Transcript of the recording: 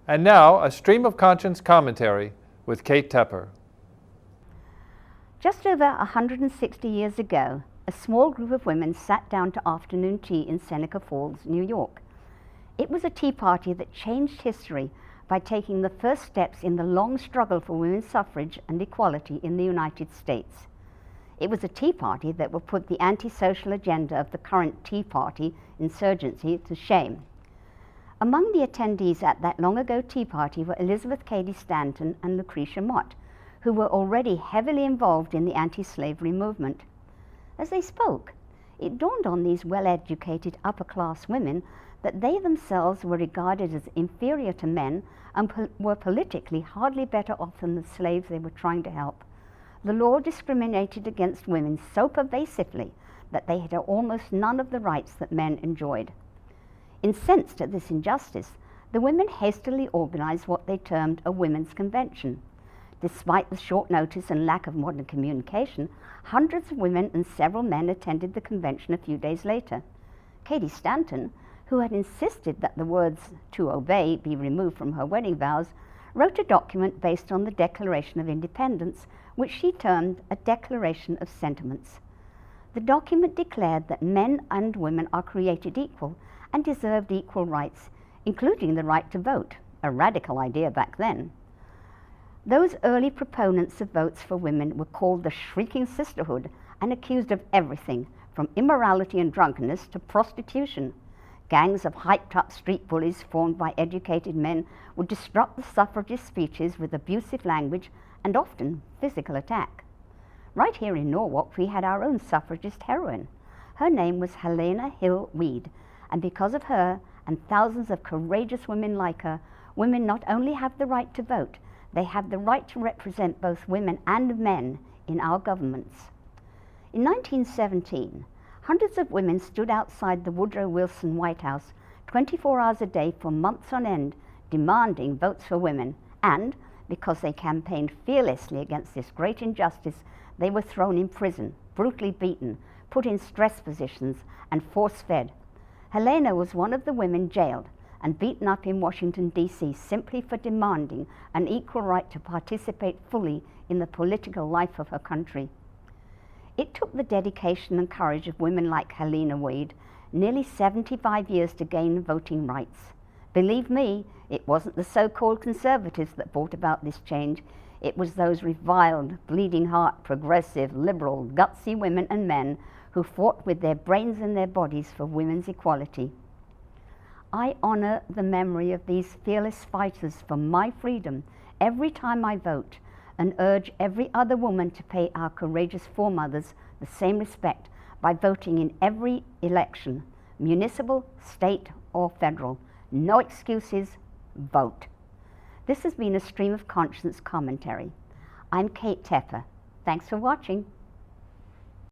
And now, a stream of conscience commentary with Kate Tepper. Just over 160 years ago, a small group of women sat down to afternoon tea in Seneca Falls, New York. It was a tea party that changed history by taking the first steps in the long struggle for women's suffrage and equality in the United States. It was a tea party that would put the anti-social agenda of the current Tea Party insurgency to shame. Among the attendees at that long-ago tea party were Elizabeth Cady Stanton and Lucretia Mott, who were already heavily involved in the anti-slavery movement. As they spoke, it dawned on these well-educated upper-class women that they themselves were regarded as inferior to men and were politically hardly better off than the slaves they were trying to help. The law discriminated against women so pervasively that they had almost none of the rights that men enjoyed. Incensed at this injustice, the women hastily organized what they termed a women's convention. Despite the short notice and lack of modern communication, hundreds of women and several men attended the convention a few days later. Cady Stanton, who had insisted that the words "to obey" be removed from her wedding vows, wrote a document based on the Declaration of Independence, which she termed a Declaration of Sentiments. The document declared that men and women are created equal and deserved equal rights, including the right to vote, a radical idea back then. Those early proponents of votes for women were called the Shrieking Sisterhood and accused of everything, from immorality and drunkenness to prostitution. Gangs of hyped-up street bullies formed by educated men would disrupt the suffragist speeches with abusive language and often physical attack. Right here in Norwalk, we had our own suffragist heroine. Her name was Helena Hill Weed, and because of her and thousands of courageous women like her, women not only have the right to vote, they have the right to represent both women and men in our governments. In 1917, hundreds of women stood outside the Woodrow Wilson White House 24 hours a day for months on end, demanding votes for women, and because they campaigned fearlessly against this great injustice, they were thrown in prison, brutally beaten, put in stress positions, and force-fed. Helena was one of the women jailed and beaten up in Washington, D.C. simply for demanding an equal right to participate fully in the political life of her country. It took the dedication and courage of women like Helena Weed nearly 75 years to gain voting rights. Believe me, it wasn't the so-called conservatives that brought about this change. It was those reviled, bleeding heart, progressive, liberal, gutsy women and men who fought with their brains and their bodies for women's equality. I honor the memory of these fearless fighters for my freedom every time I vote, and urge every other woman to pay our courageous foremothers the same respect by voting in every election, municipal, state, or federal. No excuses, vote. This has been a Stream of Conscience commentary. I'm Kate Tepper. Thanks for watching.